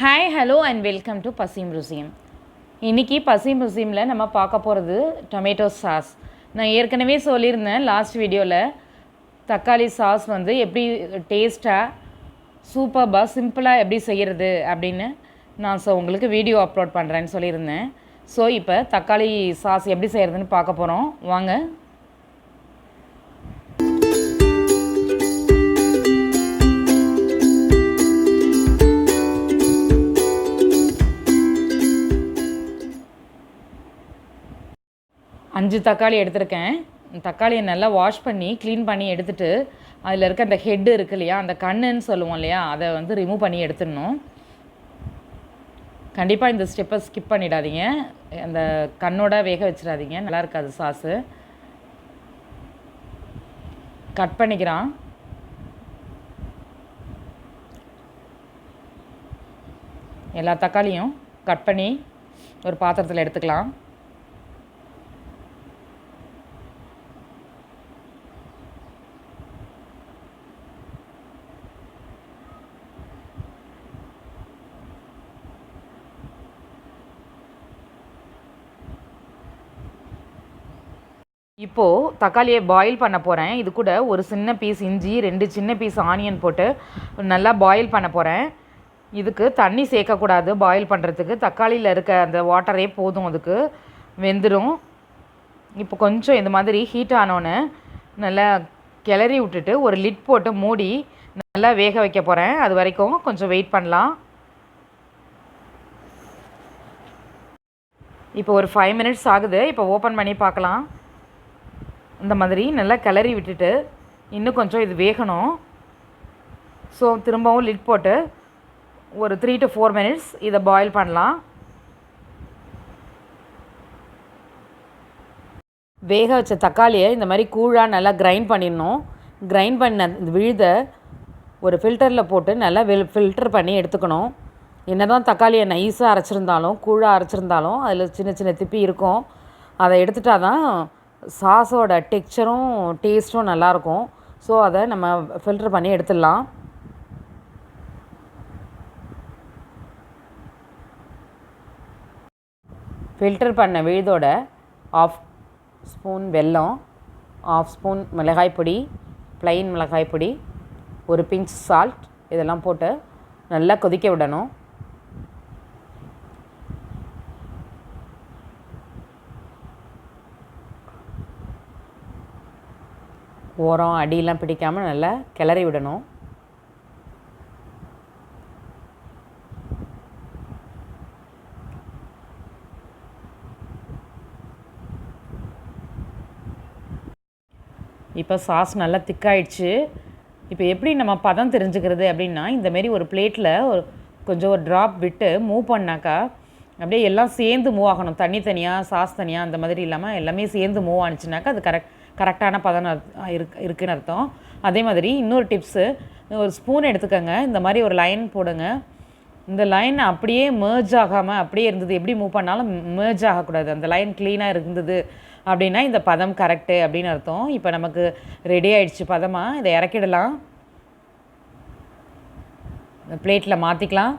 Hi hello and welcome to பசி museum. இன்றைக்கி பசி மியூசியமில் நம்ம பார்க்க போகிறது டொமேட்டோ சாஸ். நான் ஏற்கனவே சொல்லியிருந்தேன் லாஸ்ட் வீடியோவில் தக்காளி சாஸ் வந்து எப்படி டேஸ்ட்டாக சூப்பர்பாக சிம்பிளாக எப்படி செய்கிறது அப்படின்னு நான் உங்களுக்கு வீடியோ அப்லோட் பண்ணுறேன்னு சொல்லியிருந்தேன். ஸோ இப்போ தக்காளி சாஸ் எப்படி செய்கிறதுன்னு பார்க்க போகிறோம். வாங்க. அஞ்சு தக்காளி எடுத்திருக்கேன். தக்காளியை நல்லா வாஷ் பண்ணி க்ளீன் பண்ணி எடுத்துகிட்டு அதில் இருக்க அந்த ஹெட்டு இருக்கு இல்லையா, அந்த கண்ணுன்னு சொல்லுவோம் இல்லையா, அதை வந்து ரிமூவ் பண்ணி எடுத்துடணும். கண்டிப்பாக இந்த ஸ்டெப்பை ஸ்கிப் பண்ணிடாதீங்க. அந்த கண்ணோட வேக வச்சிடாதீங்க, நல்லா இருக்காது சாஸு. கட் பண்ணிக்கிறான். எல்லா தக்காளியும் கட் பண்ணி ஒரு பாத்திரத்தில் எடுத்துக்கலாம். இப்போது தக்காளியை பாயில் பண்ண போகிறேன். இது கூட ஒரு சின்ன பீஸ் இஞ்சி, 2 சின்ன பீஸ் ஆனியன் போட்டு நல்லா பாயில் பண்ண போகிறேன். இதுக்கு தண்ணி சேர்க்கக்கூடாது. பாயில் பண்ணுறதுக்கு தக்காளியில் இருக்க அந்த வாட்டரே போதும், அதுக்கு வெந்துடும். இப்போ கொஞ்சம் இந்த மாதிரி ஹீட் ஆனோன்னு நல்லா கிளறி விட்டுட்டு ஒரு லிட் போட்டு மூடி நல்லா வேக வைக்க போகிறேன். அது வரைக்கும் கொஞ்சம் வெயிட் பண்ணலாம். இப்போ ஒரு 5 மினிட்ஸ் ஆகுது. இப்போ ஓப்பன் பண்ணி பார்க்கலாம். இந்த மாதிரி நல்லா கிளறி விட்டுட்டு இன்னும் கொஞ்சம் இது வேகணும். ஸோ திரும்பவும் லிட் போட்டு ஒரு 3 to 4 மினிட்ஸ் இதை பாயில் பண்ணலாம். வேக வச்ச தக்காளியை இந்த மாதிரி கூழாக நல்லா கிரைண்ட் பண்ணிடணும். கிரைண்ட் பண்ண விழுத ஒரு ஃபில்டரில் போட்டு நல்லா ஃபில்டர் பண்ணி எடுத்துக்கணும். என்ன தான் தக்காளியை நைஸாக அரைச்சிருந்தாலும் கூழாக அரைச்சிருந்தாலும் அதில் சின்ன சின்ன திப்பி இருக்கும். அதை எடுத்துட்டா தான் சாஸோட டெக்ஸ்சரும் டேஸ்ட்டும் நல்லாயிருக்கும். ஸோ அதை நம்ம ஃபில்டர் பண்ணி எடுத்துடலாம். ஃபில்டர் பண்ண விழுதோட 1/2 ஸ்பூன் வெல்லம், 1/2 ஸ்பூன் மிளகாய் பொடி, ப்ளைன் மிளகாய் பொடி, ஒரு பிஞ்ச் சால்ட் இதெல்லாம் போட்டு நல்லா கொதிக்க விடணும். ஓரம் அடியெல்லாம் பிடிக்காமல் நல்லா கிளறி விடணும். இப்போ சாஸ் நல்லா திக்காயிடுச்சு. இப்போ எப்படி நம்ம பதம் தெரிஞ்சுக்கிறது அப்படின்னா, இந்தமாரி ஒரு பிளேட்டில் கொஞ்சம் ஒரு ட்ராப் விட்டு மூவ் பண்ணாக்கா அப்படியே எல்லாம் சேர்ந்து மூவ் ஆகணும். தனியாக சாஸ் தனியாக அந்த மாதிரி இல்லாமல் எல்லாமே சேர்ந்து மூவ் ஆனிச்சுனாக்கா அது கரெக்டான பதம் இருக்குன்னு அர்த்தம். அதே மாதிரி இன்னொரு டிப்ஸு, ஒரு ஸ்பூன் எடுத்துக்கோங்க. இந்த மாதிரி ஒரு லைன் போடுங்க. இந்த லைன் அப்படியே மேர்ஜ் ஆகாமல் அப்படியே இருந்தது, எப்படி மூவ் பண்ணாலும் மேர்ஜ் ஆகக்கூடாது. அந்த லைன் க்ளீனாக இருந்தது அப்படின்னா இந்த பதம் கரெக்டு அப்படின்னு அர்த்தம். இப்போ நமக்கு ரெடி ஆகிடுச்சு பதமாக. இதை இறக்கிடலாம். பிளேட்டில் மாற்றிக்கலாம்.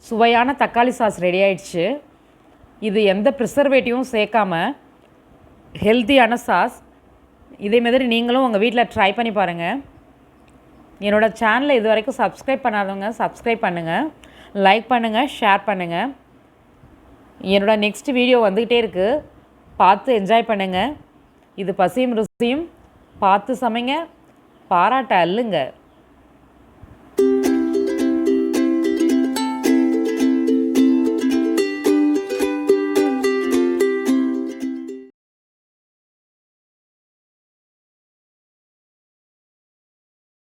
சுவையான தக்காளி சாஸ் ரெடி ஆகிடுச்சு. இது எந்த ப்ரிசர்வேட்டிவும் சேர்க்காமல் ஹெல்த்தியான சாஸ். இதே மாதிரி நீங்களும் உங்கள் வீட்டில் ட்ரை பண்ணி பாருங்கள். என்னோடய சேனலை இது வரைக்கும் சப்ஸ்கிரைப் பண்ணாதவங்க சப்ஸ்கிரைப் பண்ணுங்கள், லைக் பண்ணுங்கள், ஷேர் பண்ணுங்கள். என்னோடய நெக்ஸ்ட் வீடியோ வந்துக்கிட்டே இருக்குது, பார்த்து என்ஜாய் பண்ணுங்கள். இது பசியும் ருசியும். பார்த்து சமைங்க, பாராட்ட அள்ளுங்க.